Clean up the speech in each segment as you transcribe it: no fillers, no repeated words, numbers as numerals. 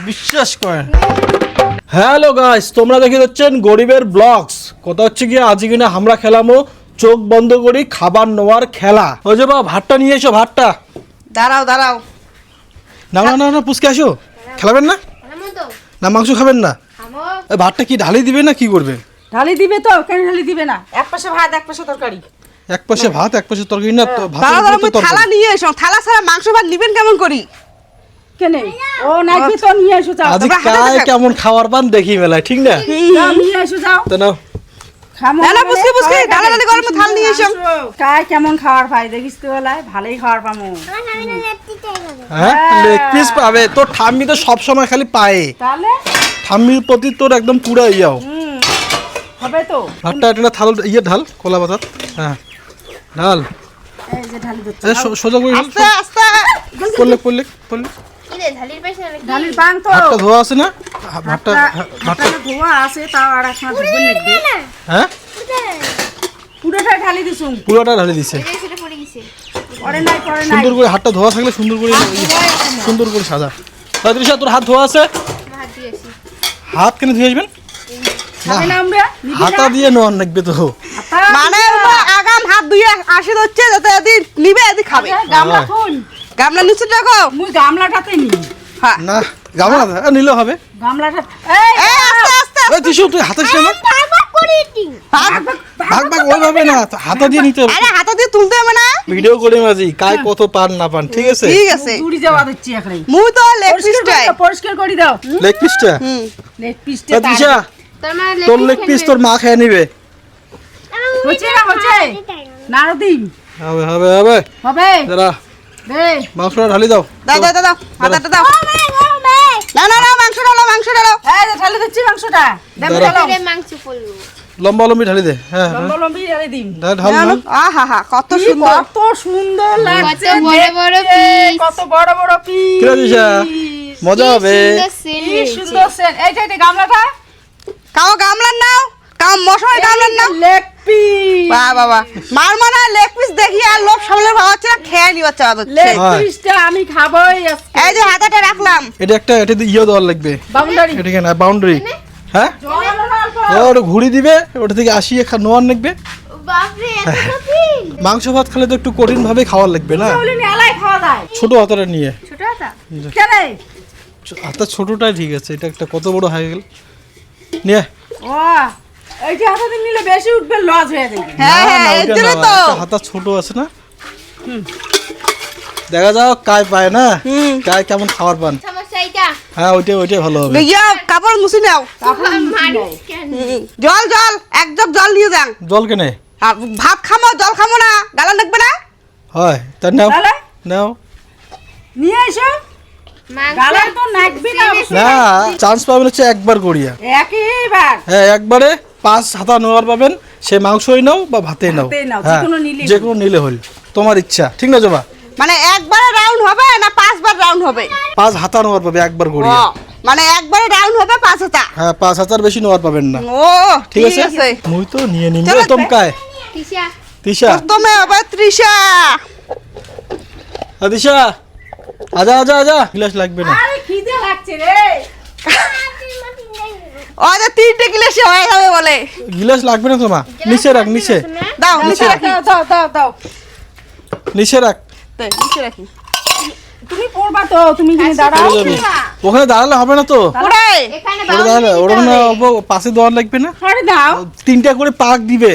বিশ্বাস করেন। Hello guys, তোমরা দেখে যাচ্ছেন গরিবের ব্লগস। কথা হচ্ছে কি, আজকে কিনা আমরা খেলামো চোখ বন্ধ করি খাবার নেওয়ার খেলা। ওই যে বা ভাতটা নিয়ে এসো, ভাতটা। দাঁড়াও না না না না, পুচকে আসো। খেলাবেন না? না মাংস খাবেন না? ভাতটা কি ঢালি দিবে না কি করবে? ঢালি দিবে তো, কেন ঢালি দিবে না? এক পাশে ভাত এক পাশে তরকারি। এক পাশে ভাত এক পাশে তরকারি না তো? থালা নিয়ে এসো, থালা ছাড়া মাংস ভাত নিবেন কেমন করি? কেন ও নাকি তো নিয়ে এসো, যাও। আজ কায় কেমন খাবার পান দেখি মেলায়, ঠিক না? যাও নিয়ে এসো, যাও তো নাও। না বুঝকে ডালাডালি গরমে থাল নিয়ে এসো। কায় কেমন খাবার পাই দেখিস তো, বেলায় ভালোই খাবার পামু। হ্যাঁ, লেগ পিস পাবে। তোর ঠাম্মি তো সব সময় খালি পায়ে, তাহলে ঠাম্মির প্রতি তোর একদম পুরা ইয়াও হবে তো। ভাতটা এটা থাল ইয়ে ঢাল, কোলা পাতা। হ্যাঁ ঢাল, এই যে ঢালি দিচ্ছি। সোজা করে আস্তে আস্তে পড়লে পড়লে পড়লে কিরে ঢালির পাশে ঢালির পান তো। ভাতটা ধোয়া আছে না? ভাতটা ধোয়া আছে, তাও আর একটা ধুবেন নাকি? হ্যাঁ, পুরোটা ঢালি দিছুম। পুরোটা ঢালি দিছে। সেটা পড়ে গেছে। পরে নাই সুন্দর করে হাতটা ধোয়া থাকলে সুন্দর করে সাজা। তৃষা, তোর হাত ধোয়া আছে? হাত দিয়েছি। হাত কেন ধুয়ে আসবেন? খাবে না আমরা? হাতা দিয়ে নেওয়ার লাগবে তো। মানে আগাম হাত ধুয়ে আসে হচ্ছে, যাতে এদিন নিবে এদিন খাবে। গামলা খুন, গামলা নিচে রাখো। মুই গামলাটাতে নি। হ্যাঁ না, গামলা নিলে হবে। গামলাটা এই আস্তে আস্তে। এই ত্রিশু, তুই হাতে ছিল না? ভাগ করে দিই। ভাগ ওইভাবে না, হাতা দিয়ে নিতে হবে। আরে হাতা দিয়ে তুলতে হবে না? ভিডিও করে মাঝি কাই কত পান না পান, ঠিক আছে? ঠিক আছে, দূরি যাওয়া দিচ্ছি এখানে। মুই তো লেগ পিসটা পরিষ্কার করে দাও। লেগ পিসটা? লেগ পিসটা ত্রিশা, তোর লেগ পিস তোর মা খেয়ে নিবে। হচ্ছে নারদিম হবে হবে হবে হবে। দাঁড়া, দে মাংসটা ঢালি দাও। দাও হাতাটা দাও। না মাংস ডালো। এই যে ঢালি দিচ্ছি মাংসটা। ঢালে মাংস পড়লো। লম্বা লম্বি ঢালি দে। হ্যাঁ লম্বি ঢালি দিম। ঢাল। আহা কত সুন্দর লাগছে। কত বড় বড় পিস। কি ত্রিশা, মজা হবে। কি সুন্দর সেন। এই গামলাটা কাও, গামলার নাও কাও, মশাই গামলার নাও। Leg piece. বাবা মার মনে লেগ পিস দেখি আর লোক সামনে ভাবছে না, খেয়ে নিবা চাওয়া হচ্ছে। লেগ পিসটা আমি খাবই আজকে। এই যে হাতাটা রাখলাম, এটা ইয়ে দেওয়ার লাগবে, বাউন্ডারি। এটা কেন বাউন্ডারি? হ্যাঁ, ওটা ঘুরি দিবে, ওটা থেকে আসিয়ে নোয়ার লাগবে। বাপরে এত কঠিন। মাংস ভাত খেলে তো একটু কঠিন ভাবে খাওয়ার লাগবে না? খাওয়া যায় ছোট হাতাটা নিয়ে। ছোট হাতা কেন? হাতা ছোটটাই ঠিক আছে, এটা একটা কত বড় হয়ে গেল নিয়ে। ও এই যে হাতাতে নিলে বেশি উঠবে, লস হয়ে যাবে। হ্যাঁ এর জন্য তো হাতা ছোট আছে না। দেখা যাও কায় পায় না, কায় কেমন খাবার পান। সমস্যা এটা। হ্যাঁ ওইটাই ভালো হবে। ইয়া কাপড় মুছে নাও। জল এক জগ জল নিয়ে যান। জল কেনে? ভাত খামো, জল খামো না, গালা লাগবে না। হয় তা নাও নিয়ে এসো। গালা তো লাগবে না। না, চান্স পাবেন হচ্ছে একবার করিয়া। একইবার। হ্যাঁ, একবারে 5 হাতা নেওয়ার পাবেন। সে মাংসই নাও বা ভাতেই নাও, হ্যাঁ যে কোনো নিলে হল, তোমার ইচ্ছা, ঠিক না জবা? মানে একবারে রাউন্ড হবে না 5 বার রাউন্ড হবে? 5 হাতা নেওয়ার পাবে একবার করিয়া। মানে একবারে রাউন্ড হবে 5 হাতা? হ্যাঁ, 5 হাতার বেশি নেওয়ার পাবেন না। ও ঠিক আছে, মুই তো নিয়ে নিব। তোমকায় তিশা তুমি আবার তৃষা। তিশা আজা গ্লাস লাগবে না। আরে খিদে লাগছে রে। ও যে 3টে গ্লাস হয়ে যাবে বলে। গ্লাস লাগবে না তোমার? নিচে রাখ, নিচে দাও, নিচে রাখি। দাও নিচে রাখ। নিচে রাখি। তুমি পড়বা তো, তুমি কি দাঁড়াও? ওখানে দাঁড়ালে হবে না তো। এখানে দাঁড়ালে ওরকম না, পাশে দেওয়ার লাগবে না? আরে দাও। 3টা করে পাক দিবে।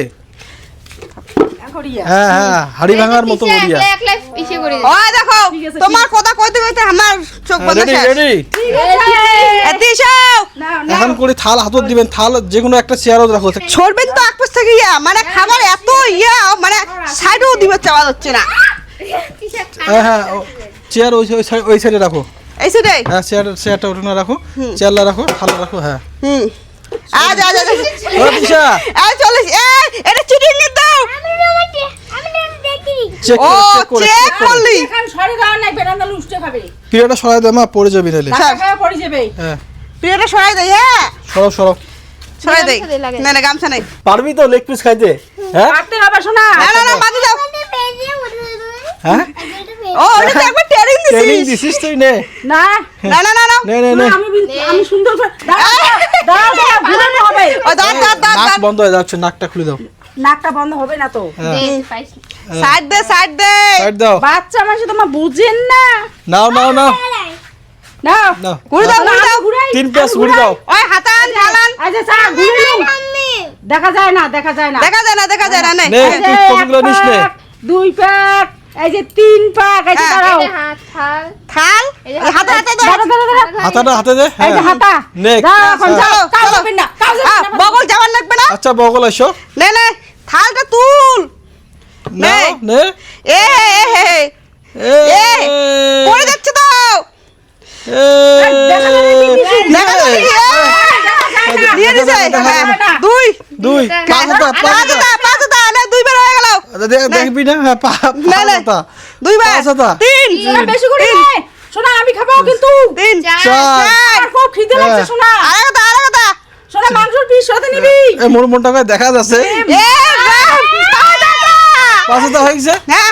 হ্যাঁ হাড়ি ভাঙার মতো করিয়া। একলা পিছে করে দে। ও দেখো, তোমার কথা কইতে কইতে আমার চোখ বন্ধ। রেডি। তিশা এখন করে থাল হাতত দিবেন, থাল যে কোনো একটা চেয়ারও রাখো। ছড়বেন তো আকপাশ থেকে ইয়া, মানে খাবার এত ইয়া, মানে সাইডেও দিবে চাওয়া যাচ্ছে না। হ্যাঁ চেয়ার ওই সাইডে রাখো। এই সাইডে? হ্যাঁ চেয়ারটা ওখানে রাখো, চেয়ারটা রাখো, থালা রাখো। হ্যাঁ আজ ও তিশা, এই চলে এটা চিটিং নিয়ে দাও। চেক করলি এখন সরে দাও না, বেরান্দা লুষ্টে খাবে। পিরিয়ডটা সরাই দে মা, পড়ে যাবি নালে। টাকা পড়ে যাবে। হ্যাঁ পিরিয়ডটা সরাই দেই। হ্যাঁ সরাই দেই। না গামছা নাই। পারবি তো লেগ পিস খাইতে? হ্যাঁ কাটতে হবে শোনা। না মাঝে দাও। হ্যাঁ ও ওটা তো একবার ট্রেনিং ট্রেনিং দিছিস দিছিস তুই নে না না না না না নে নে নে না, আমি সুন্দর করে দাঁড়া ঘুরানো হবে ও দাঁড় দাঁড় দাঁড় নাক বন্ধ হয়ে যাচ্ছে নাকটা খুলে দাও নাকটা বন্ধ হবে না তো হ্যাঁ দে, পাইছি। সাইড দে সাইড দে সাইড দাও বাচ্চা মানুষ তোমার বুঝেন না নাও নাও নাও নাও নাও ঘুরে দাও ঘুরে দাও ঘুরাই 3 পেস ঘুরে দাও ওই হাতান ঢালান আচ্ছা স্যার ঘুরে নাও। দেখা যায় না দেখা যায় না দেখা যায় না দেখা যায় না নে নে এই যে তুই কতগুলো এক নিস নে পাক, 2 পাক এই যে 3 পাক এই যে হ্যাঁ, দাঁড়াও এই যে হাত, থাল। থাল এই যে হাতে হাতে দাঁড়া দাও দাঁড়া দাঁড়া হাতাটা হাতে দে এই যে হ্যাঁ হাতা নে যাও এখন হ্যাঁ। যাও কাউ চলো। যাবেন না কাউ যাবেন না বগল যাওয়ার লাগবে না আচ্ছা বগল এসো নে নে থালটা তুল নাও নে এ হে হে এ পড়ে যাচ্ছে তো দেখা যাচ্ছে কি? দিয়ে দিছে হ্যাঁ, দুই দুই পাঁচ হাতা পাঁচ হাতা পাঁচ হাতা না দুইবার হয়ে গেল দেখবি না হ্যাঁ না না হাতা দুইবার পাঁচ হাতা তিন শোনা বেশি করে নে। শোনা আমি খাবো কিন্তু তিন চার। চার আর খুব খিদে লাগছে শোনা আরেক কথা শোনা মাংসের পিস সাথে নিবি এ মোর মনটাকে দেখা যাচ্ছে এ পাঁচ হাতা পাঁচ হাতা হয়ে গেছে হ্যাঁ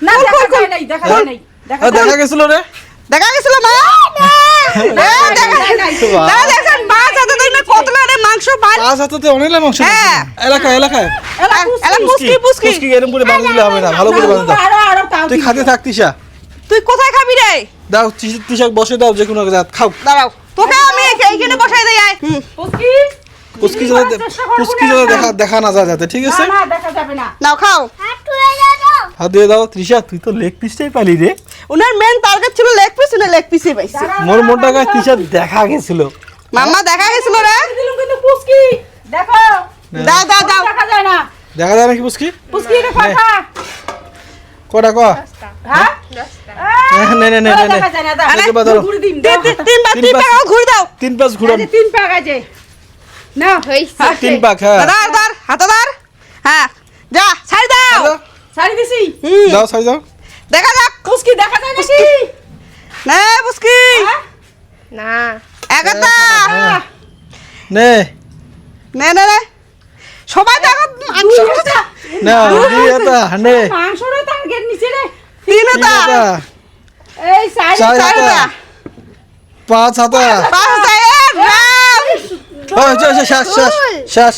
না দেখা যায় নাই দেখা যায় নাই দেখা যায় দেখা গেছিল রে দেখা গেছিল মা দেখেন পাঁচ হাতা দেখলে কত লাগে মাংস বান পাঁচ হাতাতে অনেক মাংস হ্যাঁ। এলাকায় এলাকায় এলা পুস্কি পুস্কি পুস্কি এরকম করে বাঁধা দিলে হবে না ভালো করে বাঁধা দাও আরো আরো তাও তুই খাতে থাকতিস তুই কোথায় খাবি রে দাও তিশাক বসে দাও যে কোনো জায়গায় খাও দাঁড়াও তোকে আমি এইখানে বসাই দেই আয় পুষ্কি পুস্কি যাতে দেখা না যায় যাতে ঠিক আছে না না দেখা যাবে না নাও খাও হাত দিয়ে দাও তৃষা তুই তো লেগ পিসটাই পালি রে উনার মেন টার্গেট ছিল লেগ পিস না লেগ পিসই পাইছে মোর মনটাকে তৃষা দেখা গেছিল মাম্মা দেখা গেছিল রে দিলুম কিন্তু পুষ্কি দেখো দাও দাও দাও দেখা যায় না দেখা যায় নাকি পুস্কি পুষ্কি রে কথা কটা ক হ্যাঁ নে নে নে নে নে দেখা যায় না দাও দেখে বা ধরো। ঘুরে দিম তিনবার তিন পাক। ঘুরে দাও 3 পাঁচ ঘুরান 3 পাক আছে না হইছে। 3 পাক হ্যাঁ দাঁড় দাঁড় হাতে দাঁড় হ্যাঁ যা ছাড় দাও শাড়ি দিছি দাও সাই দাও দেখা যাক পুষ্কি দেখা যায় নাকি নে পুস্কি না। একাতা হ্যাঁ। নে নে নে নে সবাই দেখো না দুই হাতা নে মাংসটা টার্গেট নিচে রে তিন তিন হাতা হাতা এই শাড়ি চার চার হাতা হাতা পাঁচ হাতা পাঁচ হাতা শেষ শেষ শেষ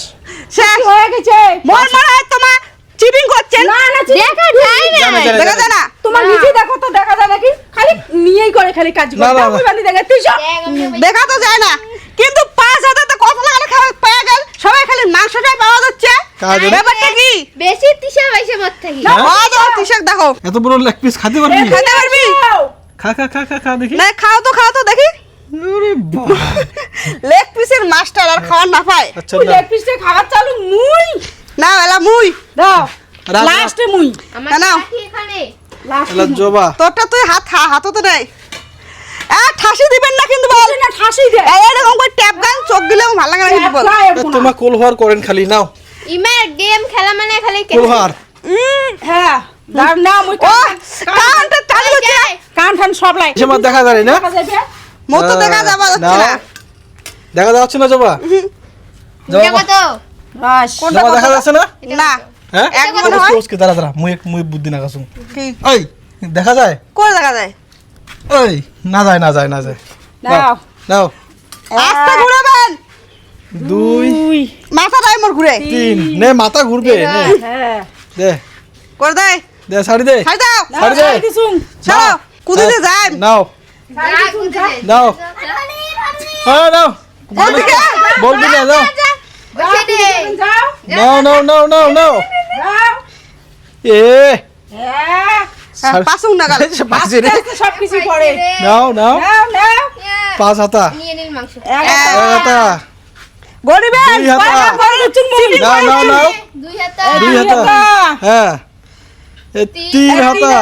শেষ হয়ে গেছে মোর মনে হয় তোমার চিটিং করছেন না না দেখা যায় না। জানে, জানে। দেখা যায় না তোমার নিজে দেখো তো দেখা যায় নাকি খালি নিয়েই করে খালি কাজ না, করে না, দাও না। ওই বান্দি দেখে তুই সব দেখ, আমি পাইছি। দেখা তো যায় না কিন্তু পাঁচ হাজারটা কত লাগানো খাওয়া পাওয়া গেল সবাই খালি মাংসটাই পাওয়া যাচ্ছে কাজ হলো? ব্যাপারটা কি বেশি তিসা পাইছে মোর থেকে। টিশাক দেখো এত বড় লেগ পিস খেতে পারবি খেতে পারবি খা খা খা খা খা দেখি না খাও তো দেখি আরে বাহ লেগ পিসের মাস্টার আর খাওয়ার না পায় আচ্ছা ওই না লেগ পিসটা খাবার চালু মুই না এলা মুই দাও রাখ, লাস্টে মুই আমার না, নাও। কাকি এখানে। লাস্টে এলা জবা তোরটা তুই হাতও তো নেই ঠাসি দিবেন না কিন্তু বল না ঠাসি দে এরকম করে ট্যাপ গান চোখ দিলেও ভালো লাগে না কিন্তু বল তোমার কোলহার করেন খালি নাও ইমার গেম খেলা মানে খালি কোলহার হ্যাঁ দাও না মুই ও কানটা চালু হচ্ছে না। কান ঠান সব লাই সে দেখা যায় না দেখা যাবে মোর তো দেখা যাবা যাচ্ছে না দেখা যাচ্ছে না জবা এটা কত? রাস জবা দেখা যাচ্ছে না না হ্যাঁ এক মনে হয় ওসকে দাঁড়া দাঁড়া মুই বুদ্ধি না কাছুম কি ওই দেখা যায় করে দেখা যায় ওই না যায় না যায় না যায় নাও নাও আস্তে ঘুরাবেন দুই মাথা দাই মোর ঘুরে 3 নে মাথা ঘুরবে নে হ্যাঁ দে করে দেয় দে ছাড়ি দে ছাড় দাও ছাড়ি দে দিছুম চলো কুদিতে যাই নাও যা, কুদে দে। নাও হ্যাঁ নাও কোন দিকে বলবি না নাও বসে দে। যাও নাও নাও নাও নাও নাও যাও এ হ্যাঁ ছাড়- পাসুং না গাল সে পাশে রে আস্তে সব কিছু পড়ে নাও নাও নাও নাও ইয়া, পাঁচ হাতা নিয়ে নিন মাংস। এক হাতা গরিবেন দুই হাতা। পয়সা পয়সা চুমুনি নাও নাও নাও দুই হাতা। দুই হাতা হ্যাঁ এ তিন হাতা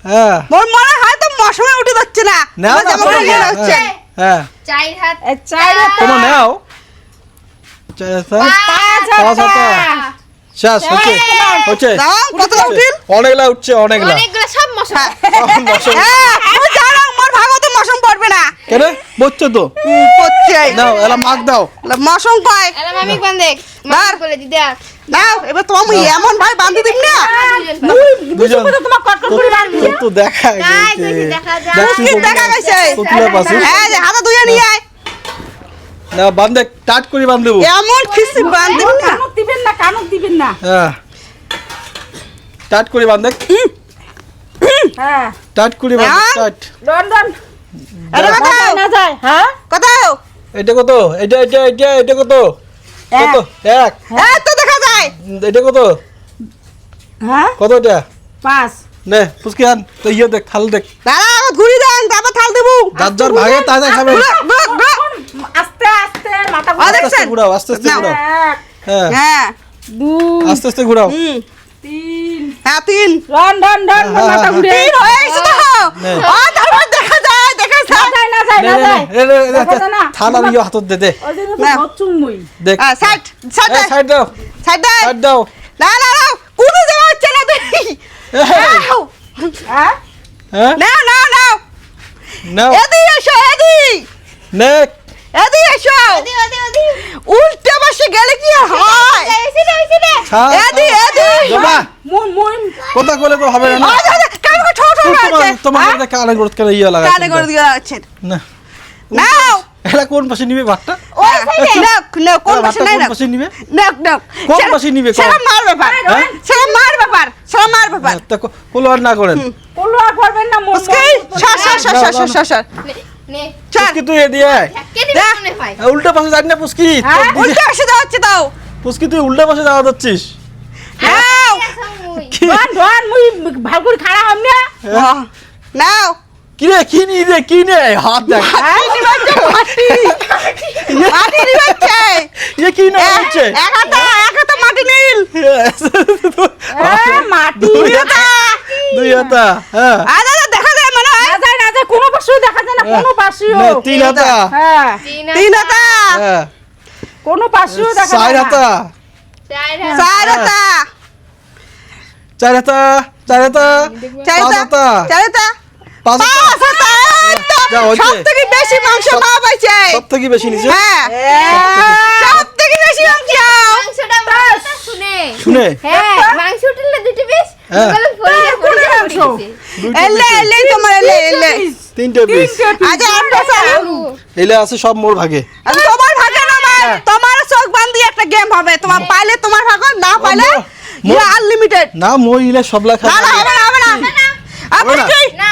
হ্যাঁ মোর মনে হয় তো মশলা উঠে যাচ্ছে না নাও আমার না যেমন করে মনে হচ্ছে হ্যাঁ চার হাত। চার তোমার নাও চার হাতা পাঁচ হাতা শেষ হচ্ছে হচ্ছে দাও কত উঠিল অনেকলা উঠছে অনেকলা অনেকগুলো সব মশলা। হ্যাঁ আমি জানো মোর ভাগও তো মশম পড়বে না কেন বলছো তো পড়ছে দাও এলা মাগ দাও মশম কয় এলা মামি বান্ধে বার। বলে দিদা দাও এবার তুমি এমন ভাই বান্ধি দিম না দুজন তোমার কটকট করে বাঁধ দিছে। তো দেখা তাই গেছে কইছি দেখা যায় দেখছি কি দেখা গেছে কোকিলা পাশে হ্যাঁ যে হাতে ধুয়ে নিয়ে আয় না বান্ধে টাট করে বান্ধ দেবো এমন খিস্তি বান্ধি না কানক দিবেন না কানক দিবেন না হ্যাঁ টাট করে বান্ধে হ্যাঁ টাট করে বান্ধে হ্যাঁ। টাট লন্ডন এটা কত না যায় হ্যাঁ কত এটা কত এটা এটা এটা এটা কত কত এক এই তো দেখা যায় এটা কত হ্যাঁ কত এটা 5 নে পুচকি আন তো ইয়ে দেখ থাল দেখ দাঁড়া আবার ঘুরি দেন তারপর থাল দেবো যার যার ভাগে তাই তাই খাবেন আস্তে আস্তে মাথা আরে আস্তে আস্তে ঘুরাও আস্তে আস্তে ঘুরাও হ্যাঁ হ্যাঁ 2 আস্তে আস্তে ঘুরাও 3 হ্যাঁ তিন লন্ডন মাথা ঘুরে তিন হয়ে গেছে তো নে। ও তারপর দেখা যায় দেখা যায় না যায় নে, না নে, যায় নে, নে, নে, দেখা যায় না। থাল আর ইয়ে হাতত দে দে ওই জন্য না। তো চুমুই দেখ সাইড সাইড সাইড দাও সাইড দে সাইড দাও না না না কোথায় যাওয়া হচ্ছে না তুই হ্যাঁ হ্যাঁ না না না নাও এদিকে এসো এদিকে নে এদিকে এসো ওদি ওদি ওদি উল্টে পাশে গেলে কি আর হয় এসে দে এসে দে এদিকে এদিকে জমা মুন কথা বলে তো হবে না কানে করে ছোট ছোট আছে তোমার তোমার কানে করতে করে ইয়ে লাগা কানে করে দিয়ে আছে না নাও এলা কোন পাশে নিবে ভাতটা ওই না না কোন এলা পাশে ভাতটা নাই কোন না পাশে নিবে না না কোন পাশে নিবে, কোন? সেটা মার ব্যাপার হ্যাঁ? সেটা মার ব্যাপার সেটা মার ব্যাপার তা কোলোয়ার না করেন কোলোয়া করবেন না মুন উসকে সর সর সর সর সর সর সর নে চল পুচকি তুই এদিকে আয়। কে দিবে মনে হয় উল্টা পাশে যাবি না পুচকি হ্যাঁ? উল্টে পাশে যাচ্ছে দাও পুচকি তুই উল্টা পাশে যাওয়া যাচ্ছিস নাও ডন মুই ভাল করে খাড়া হম না নাও কি রে কি নি রে কি নে হাত দেখ এই নিবাচ্ছে মাটি মাটি নিবাচ্ছে ইয়ে কি না হচ্ছে এক হাতে মাটি নীল মাটি দুই হাতা হ্যাঁ আরে দেখা যায় মনে হয় না যায় কোনো পাশেও দেখা যায় না কোনো পাশেও না, তিন হাতা হ্যাঁ তিন হাতে হ্যাঁ কোনো পাশেও দেখা চার যায় না হাতা চার হাতে চার হাতা চার হাতা চার পাঁচ হাতে হাতা চার হাতে পাঁচ হাতা পাঁচ হাতে যা, হয়েছে। সব থেকে বেশি মাংস পাওয়া পাইছে সব থেকে বেশি নিচে হ্যাঁ সব থেকে বেশি মাংস মাংসটা মাংসটা শুনে শুনে হ্যাঁ মাংস উঠলে দুটো পিস হ্যাঁ। বলে পড়ে মাংস। দুইটা এলে piece এ, এলে তোমার এলে এলে তিনটে পিস আজ আমরা চালু এলে আছে সব মোর ভাগে তোমার ভাগে না তোমার চোখ বান্ধি একটা গেম হবে তোমার পাইলে তোমার ভাগ না পাইলে ইয়া আনলিমিটেড না মই ইলে সবলা না না খাবে হবে না হবে না আপনি না। কি না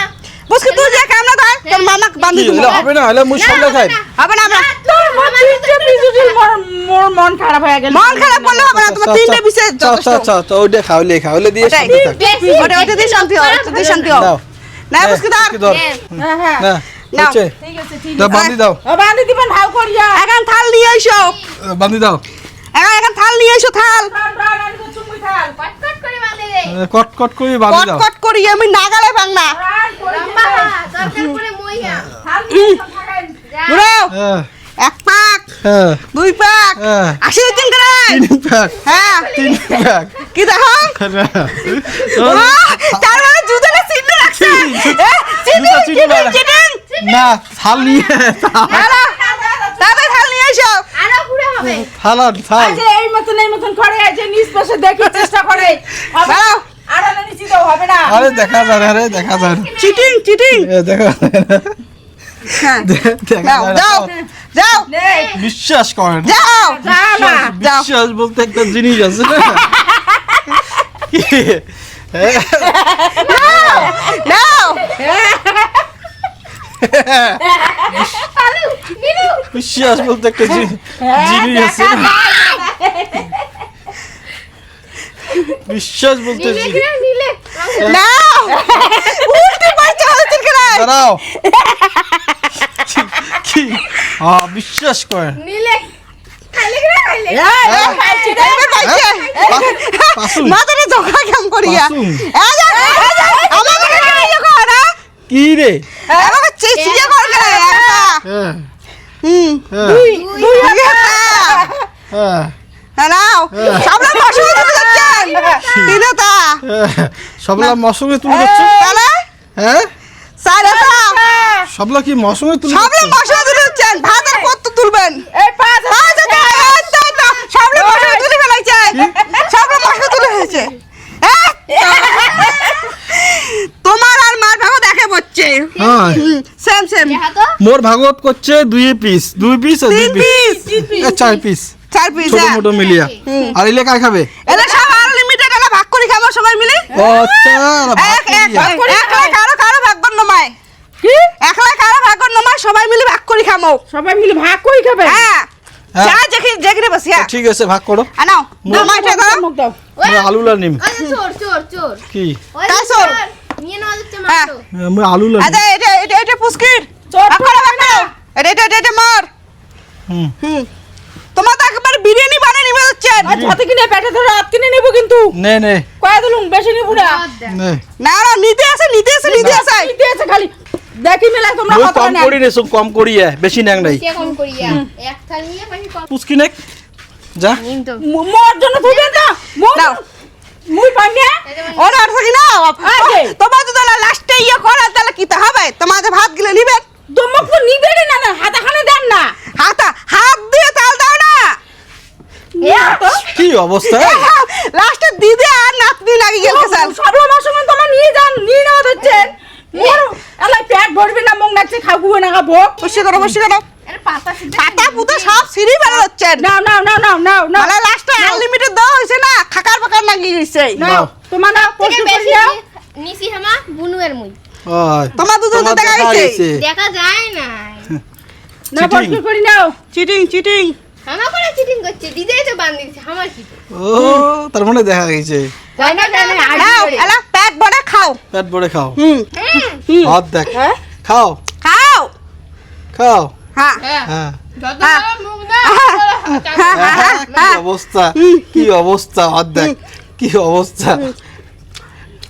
বুঝকে তুই যে কামনা দাও তোর মামা বান্ধি কি দিব এলে হবে না এলে মই সবলা খাই হবে না হবে না তোর মন তিনটে পিছুটি মোর মন খারাপ হয়ে গেল মন খারাপ করলে হবে না তোমার তিনটে পিসে যথেষ্ট আচ্ছা আচ্ছা ওইটা খাওলে দিয়ে ওটাই। শান্তি থাক বেশি ওটা দিয়ে শান্তি হবে ওটা দিয়ে শান্তি হবে দাও না বুঝকে দাও কি ধর হ্যাঁ হ্যাঁ না নাও। হচ্ছে ঠিক আছে ঠিক দাও বাঁধি দাও বাঁধি দিবেন ভালো করিয়া এখন থাল নিয়ে এসো বাঁধি দাও এখন থাল নিয়ে এসো থাল চুমুই থাল কটকট করে বাঁধে দে কট কট করে বাঁধি কট দাও কট করি আমি নাগালে পাং না লম্বা দরকার করে মইয়া বুড়ো হ্যাঁ এক পাক হ্যাঁ দুই পাক হ্যাঁ। 80 দিন করে তিন প্যাক হ্যাঁ তিন প্যাক কি দেখো তার মানে জুতোটা চিহ্ন রাখছে চিটিং জুতো চিহ্ন না। চিটিং না থাল নিয়ে হ্যালো তাড়াতাড়ি থাল নিয়ে এসো আরো ঘুরে হবে থাল আর থাল আজ এই মতন করে আছে নিজ পাশে দেখি চেষ্টা করে হবে দাঁড়াও আর নিচে তো হবে না আরে দেখা যায় না, আরে দেখা যায় না। চিটিং চিটিং এ, দেখা যায় না। হ্যাঁ দেখা যাও যায় না। যাও যাও নে বিশ্বাস করেন যাও যাও না যাও বিশ্বাস বলতে একটা জিনিস আছে না কি? হ্যাঁ, নাও বিশ্বাস বলতে একটা জিনিস আছে না বিশ্বাস বলতে নিলে কিনা নিলে নাও উল্টে পারছে হচ্ছে কেন দাঁড়াও কি বিশ্বাস করেন নিলে খাইলে কিনা খাইলে এবার পাইছে পাসুন। মাথাটা জোগা কাম করিয়া পাসুন। এই যে, আমাকে কি কর না কি রে আমাকে চিচিয়ে কর না একটা হ্যাঁ হুম হ্যাঁ দুই একটা হ্যাঁ নাও সামনে বসে যাচ্ছেন তিনটা হ্যাঁ। সবলা মশকে তুলে যাচ্ছে তাহলে হ্যাঁ চারটা সবলা কি মৌসুমে তুলে সবলে মশলা তুলেছেন ভাত আর কত তুলবেন এই 5,000 সবলে মশলা তুলে ফেলাইছে সবলে মশলা তুলে ফেলেছে তোমার আর মার ভাগও দেখে পড়ছে হ্যাঁ সেম সেম দেখা তো মোর ভাগবত করছে 2 পিস আর 2 পিস 4 পিস চার পিস ছোট মোটো মিলিয়া আর ইলে কাই খাবে এটা সব আনলিমিটেড এটা ভাগ করে খাবো সবাই মিলে ও আচ্ছা একলা কারো ভাগ করন নমায় কি একলা কারো ভাগ করন নমায় সবাই মিলে ভাগ করে খামো সবাই মিলে ভাগ করে খাবে হ্যাঁ হ্যাঁ। যা যেখানে বসি হ্যাঁ ঠিক আছে ভাগ করো আনাও নমাইটা দাও মুখ দাও মই আলুলা নিম ওই যে চোর চোর চোর কি ওই যে কার চোর? চোর। নিয়ে নেওয়া যাচ্ছে হ্যাঁ। মাত্র মই আলুলা আচ্ছা এটা পুস্কির চোর এটা মার হুম তোমার তো একেবারে বিরিয়ানি বানিয়ে নিবে হচ্ছেন আর ছাতে কিনে পেটে ধরে হাত কিনে নেব কিন্তু নে নে কয় দিলুম বেশি নিব না নে না না নিতে আসে নিতে আছে খালি দেখি মেলা তোমরা মই কত কম নেন করি নেছো কম করিয়া বেশি ন্যাং নাই কে কম করিয়া এক থাল নিয়ে পাশে কম পুচকি নে যা নিন তো মোর জন্য থুবেন না মোর নাও। মুই পাই না ওরা আর থাকি না আছে। তোমার তো তাহলে লাস্টে ইয়ে করে তাহলে কি হবে তোমাদের ভাত গিলে নিবেন তোমাক তো নিবে না না হাতাখানে দেন না হাত দিয়ে তাল দাও না তো কি অবস্থা লাস্টে দিদি আর নাতনি লাগি গেল স্যার সবলা মাসুম তোমার নিয়ে যান নিয়ে নেওয়া হচ্ছে মোর এলাই পেট ভরবে না মং নাচে খাবো না খাবো বসে করো আরে পাতা সিদ্ধ পাতা পুতো সব সিঁড়ি বেড়ে হচ্ছে নাও মানে লাস্টে আনলিমিটেড দেওয়া হয়েছে না খাকার পাকার লাগি গেছে নাও তোমার না থেকে প্রশ্ন বেশি করি নাও নিছি হামা বুনুয়ের মুই ওই তোমার দুটো তো দেখা গেছে দেখা যায় না না Cheating. প্রশ্ন করি নাও চিটিং হামা করে চিটিং করছে দিদাই তো বান দিছে আমার কি ও তার মানে দেখা গেছে যাই না নাও এলা পেট ভরে খাও পেট ভরে খাও হুম হাত দেখ হ্যাঁ খাও খাও খাও হ্যাঁ হ্যাঁ যত হ্যাঁ। মুখ না কি অবস্থা কি অবস্থা হাত দেখ কি অবস্থা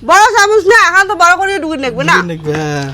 বড় চামচ না এখন তো বড় করে ঢুকে নেবে না দেখবে হ্যাঁ